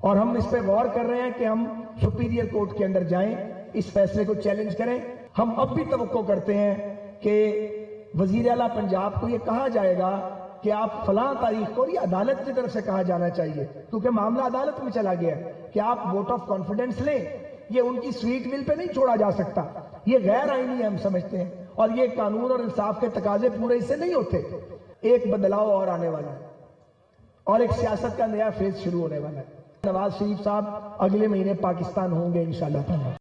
اور ہم اس پہ غور کر رہے ہیں کہ ہم سپیریئر کورٹ کے اندر جائیں, اس فیصلے کو چیلنج کریں. ہم اب بھی توقع کرتے ہیں کہ وزیر اعلیٰ پنجاب کو یہ کہا جائے گا کہ آپ فلاں تاریخ کو, یہ عدالت کی طرف سے کہا جانا چاہیے کیونکہ معاملہ عدالت میں چلا گیا ہے, کہ آپ ووٹ آف کانفیڈنس لیں. یہ ان کی سویٹ ول پہ نہیں چھوڑا جا سکتا, یہ غیر آئینی ہے ہم سمجھتے ہیں, اور یہ قانون اور انصاف کے تقاضے پورے اس سے نہیں ہوتے. ایک بدلاؤ اور آنے والا ہے اور ایک سیاست کا نیا فیز شروع ہونے والا ہے. نواز شریف صاحب اگلے مہینے پاکستان ہوں گے انشاءاللہ تعالی.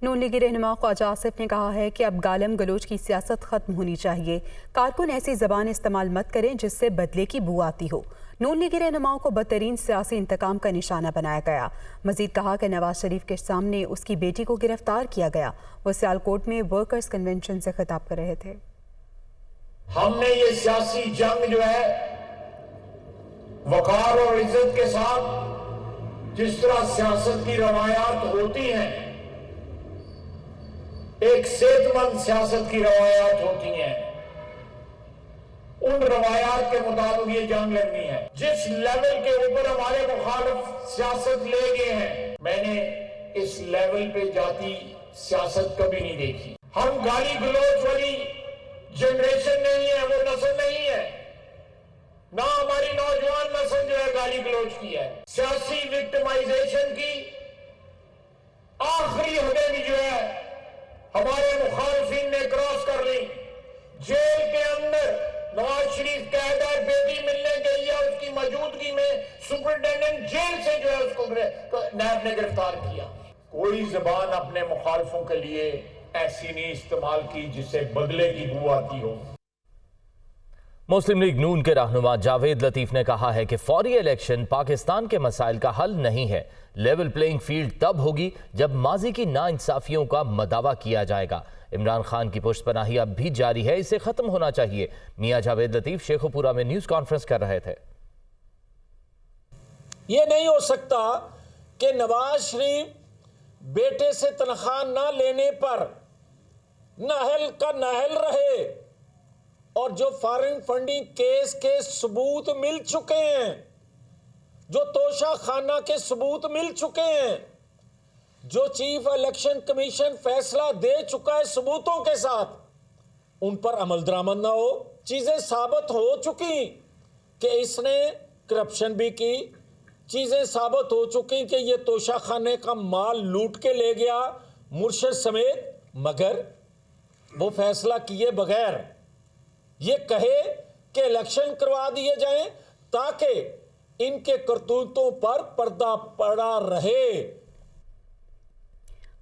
نون لیگی رہنما خواجہ آصف نے کہا ہے کہ اب گالم گلوچ کی سیاست ختم ہونی چاہیے. کارکن ایسی زبان استعمال مت کریں جس سے بدلے کی بو آتی ہو. نون لیگی رہنماؤں کو بدترین سیاسی انتقام کا نشانہ بنایا گیا. مزید کہا کہ نواز شریف کے سامنے اس کی بیٹی کو گرفتار کیا گیا. وہ سیالکوٹ میں ورکرز کنونشن سے خطاب کر رہے تھے. ہم نے یہ سیاسی جنگ جو ہے وقار اور عزت کے ساتھ, جس طرح سیاست کی روایات ہوتی ہیں, ایک صحت مند سیاست کی روایات ہوتی ہیں, ان روایات کے مطابق یہ جنگ لڑنی ہے. جس لیول کے اوپر ہمارے مخالف سیاست لے گئے ہیں, میں نے اس لیول پہ جاتی سیاست کبھی نہیں دیکھی. ہم گالی گلوچ والی جنریشن نہیں ہے, وہ نسل نہیں ہے, نہ ہماری نوجوان نسل جو ہے گالی گلوچ کی ہے. سیاسی وکٹمائزیشن کی آخری حدیں بھی جو ہے ہمارے مخالفین نے کراس کر لی. جیل کے اندر نواز شریف قید ہے, بیٹی ملنے گئی ہے, اس کی موجودگی میں سپرنٹینڈنٹ جیل سے جو ہے اس کو نیب نے گرفتار کیا. کوئی زبان اپنے مخالفوں کے لیے ایسی نہیں استعمال کی جس سے بدلے کی بو آتی ہو. مسلم لیگ نون کے رہنما جاوید لطیف نے کہا ہے کہ فوری الیکشن پاکستان کے مسائل کا حل نہیں ہے. لیول پلینگ فیلڈ تب ہوگی جب ماضی کی ناانصافیوں کا مداوع کیا جائے گا. عمران خان کی پشت پناہی اب بھی جاری ہے, اسے ختم ہونا چاہیے. میاں جاوید لطیف شیخو پورہ میں نیوز کانفرنس کر رہے تھے. یہ نہیں ہو سکتا کہ نواز شریف بیٹے سے تنخواہ نہ لینے پر نہل کا نہل رہے, اور جو فارن فنڈنگ کیس کے ثبوت مل چکے ہیں, جو توشہ خانہ کے ثبوت مل چکے ہیں, جو چیف الیکشن کمیشن فیصلہ دے چکا ہے ثبوتوں کے ساتھ, ان پر عمل درآمد نہ ہو. چیزیں ثابت ہو چکی کہ اس نے کرپشن بھی کی, چیزیں ثابت ہو چکی کہ یہ توشہ خانے کا مال لوٹ کے لے گیا مرشد سمیت, مگر وہ فیصلہ کیے بغیر یہ کہے کہ الیکشن کروا دیے جائیں تاکہ ان کے کرتوتوں پر پردہ پڑا رہے.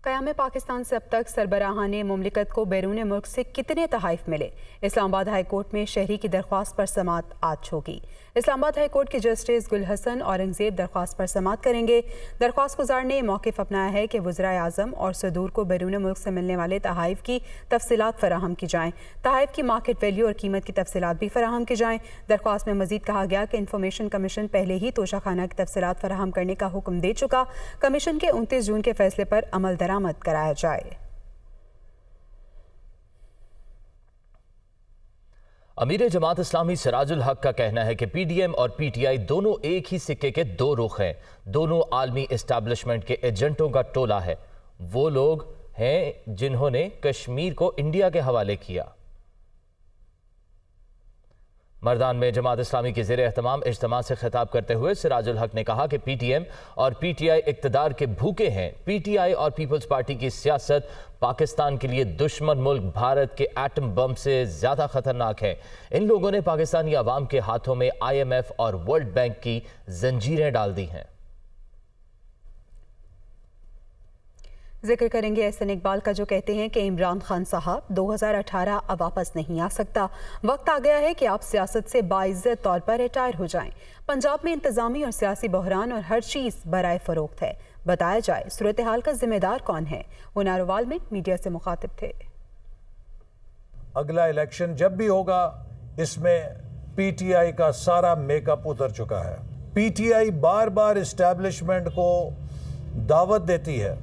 قیام پاکستان سے اب تک سربراہان مملکت کو بیرون ملک سے کتنے تحائف ملے؟ اسلام آباد ہائی کورٹ میں شہری کی درخواست پر سماعت آج ہوگی. اسلام آباد ہائی کورٹ کے جسٹس گل حسن اورنگزیب درخواست پر سماعت کریں گے. درخواست گزار نے موقف اپنایا ہے کہ وزرائے اعظم اور صدور کو بیرون ملک سے ملنے والے تحائف کی تفصیلات فراہم کی جائیں. تحائف کی مارکیٹ ویلیو اور قیمت کی تفصیلات بھی فراہم کی جائیں. درخواست میں مزید کہا گیا کہ انفارمیشن کمیشن پہلے ہی توشہ خانہ کی تفصیلات فراہم کرنے کا حکم دے چکا. کمیشن کے 29 جون کے فیصلے پر عمل درآمد کرایا جائے. امیر جماعت اسلامی سراج الحق کا کہنا ہے کہ پی ڈی ایم اور پی ٹی آئی دونوں ایک ہی سکے کے دو رخ ہیں. دونوں عالمی اسٹیبلشمنٹ کے ایجنٹوں کا ٹولہ ہے. وہ لوگ ہیں جنہوں نے کشمیر کو انڈیا کے حوالے کیا. مردان میں جماعت اسلامی کے زیر اہتمام اجتماع سے خطاب کرتے ہوئے سراج الحق نے کہا کہ پی ٹی ایم اور پی ٹی آئی اقتدار کے بھوکے ہیں. پی ٹی آئی اور پیپلز پارٹی کی سیاست پاکستان کے لیے دشمن ملک بھارت کے ایٹم بم سے زیادہ خطرناک ہے. ان لوگوں نے پاکستانی عوام کے ہاتھوں میں آئی ایم ایف اور ورلڈ بینک کی زنجیریں ڈال دی ہیں. ذکر کریں گے احسن اقبال کا، جو کہتے ہیں کہ عمران خان صاحب 2018 اب واپس نہیں آ سکتا. وقت آ گیا ہے کہ آپ سیاست سے باعزت طور پر ریٹائر ہو جائیں. پنجاب میں انتظامی اور سیاسی بحران اور ہر چیز برائے فروخت ہے. بتایا جائے صورتحال کا ذمہ دار کون ہے؟ وہ ناروال میں میڈیا سے مخاطب تھے. اگلا الیکشن جب بھی ہوگا اس میں پی ٹی آئی کا سارا میک اپ اتر چکا ہے. P T I bar bar establishment کو دعوت دیتی ہے،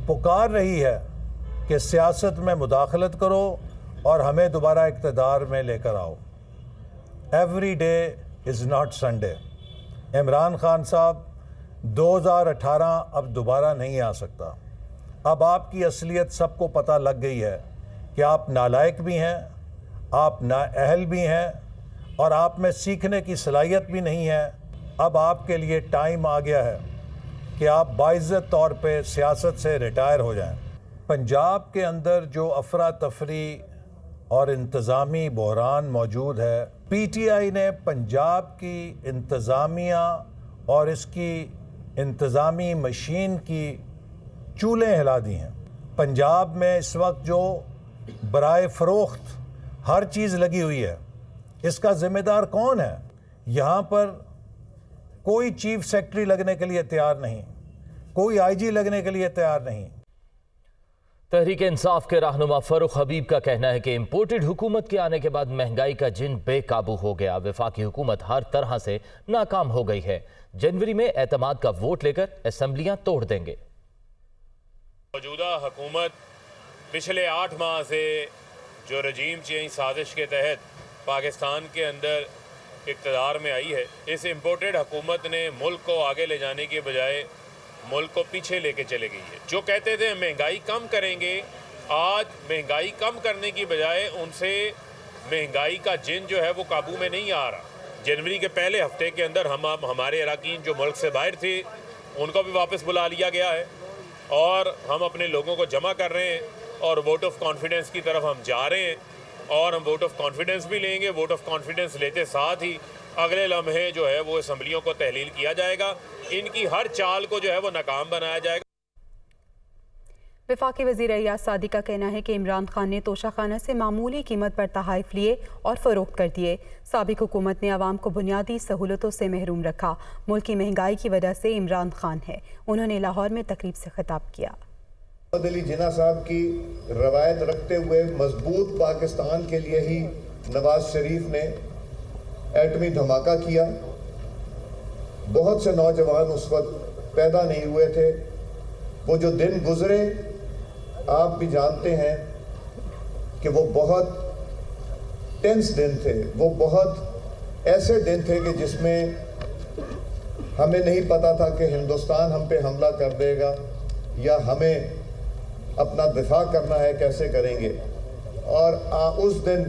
پکار رہی ہے کہ سیاست میں مداخلت کرو اور ہمیں دوبارہ اقتدار میں لے کر آؤ. Every day is not Sunday. Imran Khan صاحب 2018 اب دوبارہ نہیں آ سکتا. اب آپ کی اصلیت سب کو پتہ لگ گئی ہے کہ آپ نالائق بھی ہیں, آپ نااہل بھی ہیں, اور آپ میں سیکھنے کی صلاحیت بھی نہیں ہے. اب آپ کے لیے ٹائم آ گیا ہے کہ آپ باعزت طور پہ سیاست سے ریٹائر ہو جائیں. پنجاب کے اندر جو افراتفری اور انتظامی بحران موجود ہے, پی ٹی آئی نے پنجاب کی انتظامیہ اور اس کی انتظامی مشین کی چولیں ہلا دی ہیں. پنجاب میں اس وقت جو برائے فروخت ہر چیز لگی ہوئی ہے, اس کا ذمہ دار کون ہے؟ یہاں پر کوئی چیف سیکرٹری لگنے کے لیے تیار نہیں, کوئی آئی جی لگنے کے لیے تیار نہیں. تحریک انصاف کے رہنما فاروق حبیب کا کہنا ہے کہ امپورٹڈ حکومت کے آنے کے بعد مہنگائی کا جن بے قابو ہو گیا. وفاقی حکومت ہر طرح سے ناکام ہو گئی ہے. جنوری میں اعتماد کا ووٹ لے کر اسمبلیاں توڑ دیں گے. موجودہ حکومت پچھلے 8 ماہ سے جو رجیم چینج سازش کے تحت پاکستان کے اندر اقتدار میں آئی ہے, اس امپورٹڈ حکومت نے ملک کو آگے لے جانے کے بجائے ملک کو پیچھے لے کے چلے گئی ہے. جو کہتے تھے مہنگائی کم کریں گے, آج مہنگائی کم کرنے کی بجائے ان سے مہنگائی کا جن جو ہے وہ قابو میں نہیں آ رہا. جنوری کے پہلے ہفتے کے اندر ہمارے اراکین جو ملک سے باہر تھے ان کو بھی واپس بلا لیا گیا ہے, اور ہم اپنے لوگوں کو جمع کر رہے ہیں اور ووٹ آف کانفیڈنس کی طرف ہم جا رہے ہیں, اور ہم ووٹ آف کانفیڈنس بھی لیں گے. ووٹ آف کانفیڈنس لیتے ساتھ ہی اگلے لمحے جو ہے وہ اسمبلیوں کو تحلیل کیا جائے گا. ان کی ہر چال کو جو ہے وہ ناکام بنایا جائے گا. وفاقی وزیر ایاز صادق کا کہنا ہے کہ عمران خان نے توشہ خانہ سے معمولی قیمت پر تحائف لیے اور فروخت کر دیے. سابق حکومت نے عوام کو بنیادی سہولتوں سے محروم رکھا. ملک کی مہنگائی کی وجہ سے عمران خان ہے. انہوں نے لاہور میں تقریب سے خطاب کیا. محمد علی جناح صاحب کی روایت رکھتے ہوئے مضبوط پاکستان کے لیے ہی نواز شریف نے ایٹمی دھماکہ کیا. بہت سے نوجوان اس وقت پیدا نہیں ہوئے تھے. وہ جو دن گزرے آپ بھی جانتے ہیں کہ وہ بہت ٹینس دن تھے. وہ بہت ایسے دن تھے کہ جس میں ہمیں نہیں پتا تھا کہ ہندوستان ہم پہ حملہ کر دے گا یا ہمیں اپنا دفاع کرنا ہے, کیسے کریں گے. اور اس دن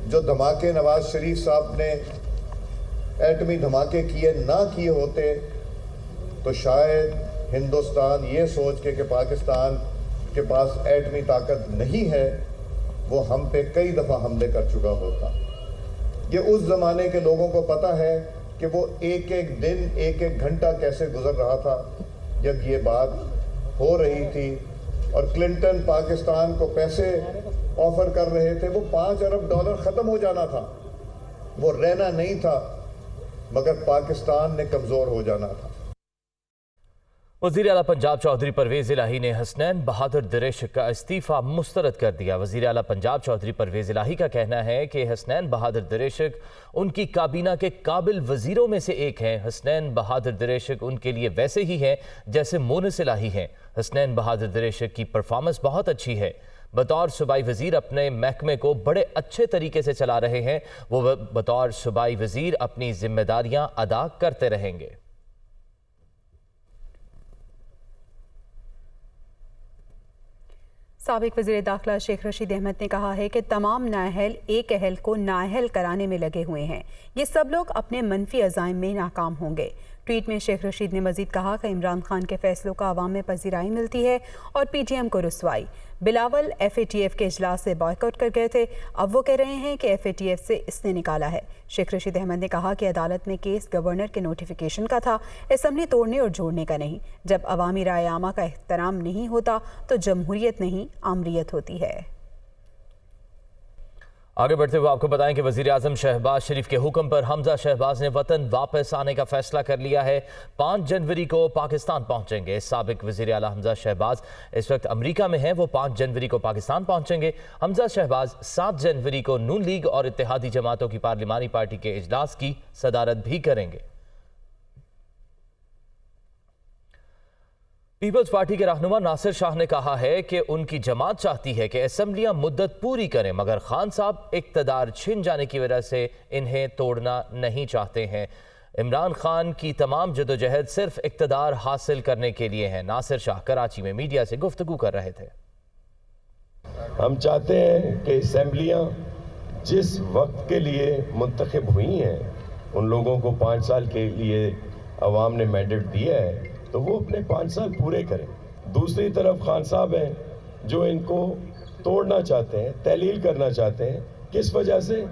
جو دھماکے نواز شریف صاحب نے ایٹمی دھماکے نہ کیے ہوتے تو شاید ہندوستان یہ سوچ کے کہ پاکستان کے پاس ایٹمی طاقت نہیں ہے, وہ ہم پہ کئی دفعہ حملے کر چکا ہوتا. یہ اس زمانے کے لوگوں کو پتہ ہے کہ وہ ایک ایک دن ایک ایک گھنٹہ کیسے گزر رہا تھا جب یہ بات ہو رہی تھی. اور کلنٹن پاکستان کو پیسے آفر کر رہے تھے. وہ $5 ارب ختم ہو جانا تھا, وہ رہنا نہیں تھا, مگر پاکستان نے کمزور ہو جانا تھا. وزیر اعلیٰ پنجاب چودھری پرویز الہی نے حسنین بہادر دریشک کا استعفیٰ مسترد کر دیا. وزیر اعلیٰ پنجاب چودھری پرویز الہی کا کہنا ہے کہ حسنین بہادر دریشک ان کی کابینہ کے قابل وزیروں میں سے ایک ہیں. حسنین بہادر دریشک ان کے لیے ویسے ہی ہیں جیسے مونس الہی ہیں. حسنین بہادر دریشک کی پرفارمنس بہت اچھی ہے. بطور صوبائی وزیر اپنے محکمے کو بڑے اچھے طریقے سے چلا رہے ہیں. وہ بطور صوبائی وزیر اپنی ذمہ داریاں ادا کرتے رہیں گے. سابق وزیر داخلہ شیخ رشید احمد نے کہا ہے کہ تمام نااہل ایک اہل کو نااہل کرانے میں لگے ہوئے ہیں. یہ سب لوگ اپنے منفی عزائم میں ناکام ہوں گے. ٹویٹ میں شیخ رشید نے مزید کہا کہ عمران خان کے فیصلوں کا عوام میں پذیرائی ملتی ہے اور پی ٹی ایم کو رسوائی. Bilawal F A T F کے اجلاس سے بائیکاٹ کر گئے تھے, اب وہ کہہ رہے ہیں کہ ایف اے ٹی ایف سے اس نے نکالا ہے. شیخ رشید احمد نے کہا کہ عدالت میں کیس گورنر کے نوٹیفیکیشن کا تھا, اسمبلی توڑنے اور جوڑنے کا نہیں. جب عوامی رائے عامہ کا احترام نہیں ہوتا تو جمہوریت نہیں آمریت ہوتی ہے. آگے بڑھتے ہوئے آپ کو بتائیں کہ وزیر اعظم شہباز شریف کے حکم پر حمزہ شہباز نے وطن واپس آنے کا فیصلہ کر لیا ہے. 5 جنوری کو پاکستان پہنچیں گے. سابق وزیر اعلیٰ حمزہ شہباز اس وقت امریکہ میں ہیں. وہ 5 جنوری کو پاکستان پہنچیں گے. حمزہ شہباز 7 جنوری کو نون لیگ اور اتحادی جماعتوں کی پارلیمانی پارٹی کے اجلاس کی صدارت بھی کریں گے. پیپلز پارٹی کے رہنما ناصر شاہ نے کہا ہے کہ ان کی جماعت چاہتی ہے کہ اسمبلیاں مدت پوری کریں, مگر خان صاحب اقتدار چھن جانے کی وجہ سے انہیں توڑنا نہیں چاہتے ہیں. عمران خان کی تمام جدوجہد صرف اقتدار حاصل کرنے کے لیے ہے. ناصر شاہ کراچی میں میڈیا سے گفتگو کر رہے تھے. ہم چاہتے ہیں کہ اسمبلیاں جس وقت کے لیے منتخب ہوئی ہیں ان لوگوں کو 5 سال کے لیے عوام نے مینڈیٹ دیا ہے تو وہ اپنے 5 سال پورے کریں. دوسری طرف خان صاحب ہیں جو ان کو توڑنا چاہتے ہیں, تحلیل کرنا چاہتے ہیں. کس وجہ سے؟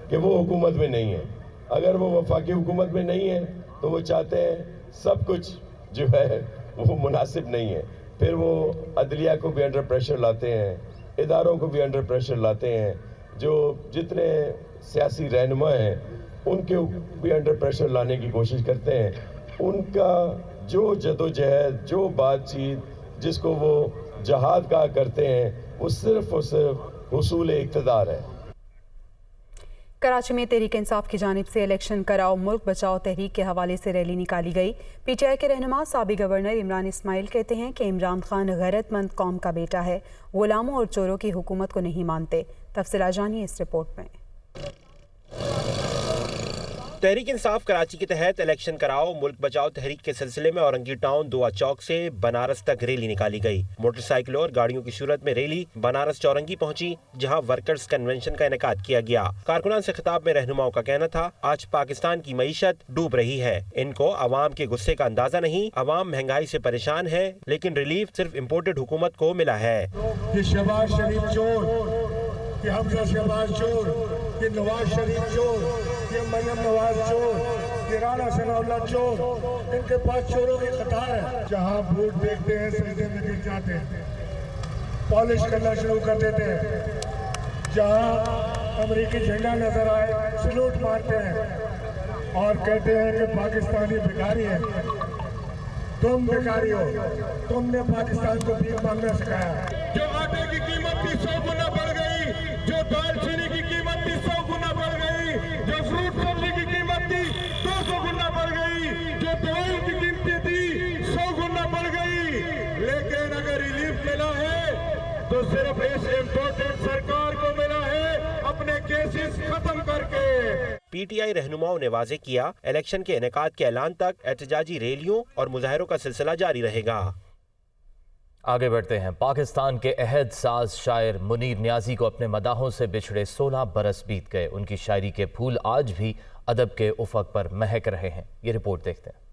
کہ وہ حکومت میں نہیں ہیں. اگر وہ وفاقی حکومت میں نہیں ہیں تو وہ چاہتے ہیں سب کچھ جو ہے وہ مناسب نہیں ہے. پھر وہ عدلیہ کو بھی انڈر پریشر لاتے ہیں, اداروں کو بھی انڈر پریشر لاتے ہیں, جو جتنے سیاسی رہنما ہیں ان کے بھی انڈر پریشر لانے کی کوشش کرتے ہیں. ان کا جو جدوجہد, جو بات چیت جس کو وہ جہاد کہا کرتے ہیں وہ صرف اور صرف حصول اقتدار ہے. کراچی میں تحریک انصاف کی جانب سے الیکشن کراؤ ملک بچاؤ تحریک کے حوالے سے ریلی نکالی گئی. پی ٹی آئی کے رہنما سابق گورنر عمران اسماعیل کہتے ہیں کہ عمران خان غیرت مند قوم کا بیٹا ہے, غلاموں اور چوروں کی حکومت کو نہیں مانتے. تفصیلات جانیے اس رپورٹ میں. تحریک انصاف کراچی کے تحت الیکشن کراؤ ملک بچاؤ تحریک کے سلسلے میں اورنگی ٹاؤن دعا چوک سے بنارس تک ریلی نکالی گئی. موٹر سائیکلوں اور گاڑیوں کی صورت میں ریلی بنارس چورنگی پہنچی جہاں ورکرز کنونشن کا انعقاد کیا گیا. کارکنان سے خطاب میں رہنماؤں کا کہنا تھا آج پاکستان کی معیشت ڈوب رہی ہے. ان کو عوام کے غصے کا اندازہ نہیں. عوام مہنگائی سے پریشان ہے لیکن ریلیف صرف امپورٹڈ حکومت کو ملا ہے. یہ شہباز شریف چور, یہ حمزہ شہباز چور, یہ نواز شریف چور, یہ مریم نواز چور, یہ رانا ثناء اللہ چور, ان کے پاس چوروں کی قطار ہے. جہاں ووٹ دیکھتے ہیں سجدے میں گر جاتے ہیں, پالش کرنا شروع کر دیتے ہیں. جہاں امریکی جھنڈا نظر آئے سلوٹ مارتے ہیں اور کہتے ہیں کہ پاکستانی بھکاری ہے. تم بھکاری ہو, تم نے پاکستان کو بھیک مانگنا سکھایا. جو آٹے کی قیمت 100 گنا بڑھ گئی, جو دال چینی کی قیمت 100 گنا بڑھ گئی, جو فروٹ سبزی کی قیمت تھی 200 گنا بڑھ گئی, جو دوائی کی قیمتیں تھی 100 گنا بڑھ گئی. لیکن اگر ریلیف ملا ہے تو صرف اس امپورٹنٹ سرکار کو ملا ہے اپنے کیسز ختم کر کے. پی ٹی آئی رہنماؤں نے واضح کیا الیکشن کے انعقاد کے اعلان تک احتجاجی ریلیوں اور مظاہروں کا سلسلہ جاری رہے گا. آگے بڑھتے ہیں. پاکستان کے عہد ساز شاعر منیر نیازی کو اپنے مداحوں سے بچھڑے 16 برس بیت گئے. ان کی شاعری کے پھول آج بھی ادب کے افق پر مہک رہے ہیں. یہ رپورٹ دیکھتے ہیں.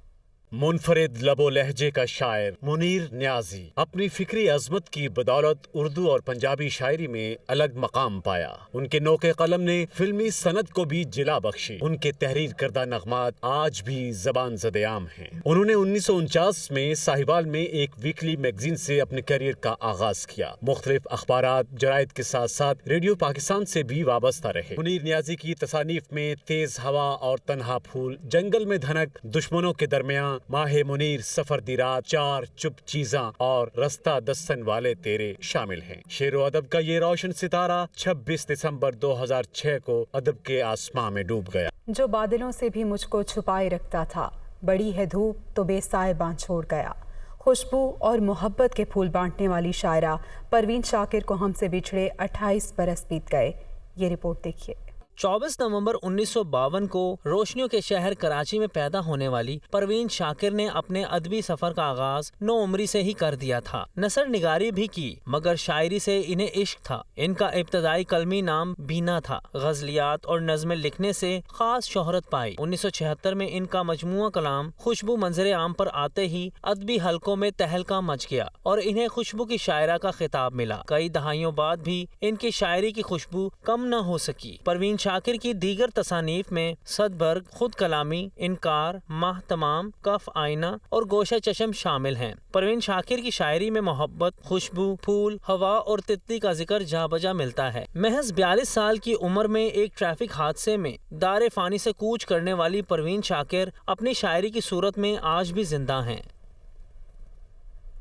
منفرد لب و لہجے کا شاعر منیر نیازی اپنی فکری عظمت کی بدولت اردو اور پنجابی شاعری میں الگ مقام پایا. ان کے نوک قلم نے فلمی صنعت کو بھی جلا بخشی. ان کے تحریر کردہ نغمات آج بھی زبان زد عام ہیں. انہوں نے 1949 میں ساہیوال میں ایک ویکلی میگزین سے اپنے کیریئر کا آغاز کیا. مختلف اخبارات جرائد کے ساتھ ساتھ ریڈیو پاکستان سے بھی وابستہ رہے. منیر نیازی کی تصانیف میں تیز ہوا اور تنہا پھول, جنگل میں دھنک, دشمنوں کے درمیان, ماہ منیر, سفر دی رات, چار چپ چیزاں اور رستہ دستن والے تیرے شامل ہیں. شعر و ادب کا یہ روشن ستارہ 26 دسمبر 2006 کو ادب کے آسمان میں ڈوب گیا. جو بادلوں سے بھی مجھ کو چھپائے رکھتا تھا, بڑی ہے دھوپ تو بے سائے باں چھوڑ گیا. خوشبو اور محبت کے پھول بانٹنے والی شاعرہ پروین شاکر کو ہم سے بچھڑے 28 برس بیت گئے. یہ رپورٹ دیکھیے. 24 نومبر 1952 کو روشنیوں کے شہر کراچی میں پیدا ہونے والی پروین شاکر نے اپنے ادبی سفر کا آغاز 9 عمری سے ہی کر دیا تھا. نثر نگاری بھی کی مگر شاعری سے انہیں عشق تھا. ان کا ابتدائی قلمی نام بینا تھا. غزلیات اور نظمیں لکھنے سے خاص شہرت پائی. 1976 میں ان کا مجموعہ کلام خوشبو منظر عام پر آتے ہی ادبی حلقوں میں تہلکہ مچ گیا اور انہیں خوشبو کی شاعرہ کا خطاب ملا. کئی دہائیوں بعد بھی ان کی شاعری کی خوشبو کم نہ ہو سکی. پروین شاکر کی دیگر تصانیف میں صدبرگ, خود کلامی, انکار, ماہ تمام, کف آئینہ اور گوشہ چشم شامل ہیں. پروین شاکر کی شاعری میں محبت, خوشبو, پھول, ہوا اور تتلی کا ذکر جا بجا ملتا ہے. محض 42 سال کی عمر میں ایک ٹریفک حادثے میں دار فانی سے کوچ کرنے والی پروین شاکر اپنی شاعری کی صورت میں آج بھی زندہ ہیں.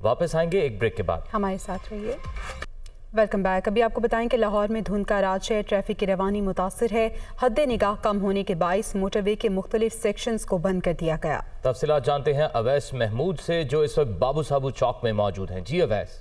واپس آئیں گے ایک بریک کے بعد. ہمارے ساتھ رہیے. Welcome back. ابھی آپ کو بتائیں کہ لاہور میں دھند کا راج ہے. ٹریفک کی روانی متاثر ہے. حد نگاہ کم ہونے کے باعث موٹر وے کے مختلف سیکشنز کو بند کر دیا گیا. تفصیلات جانتے ہیں اویس محمود سے جو اس وقت بابو صابو چوک میں موجود ہیں. جی اویس.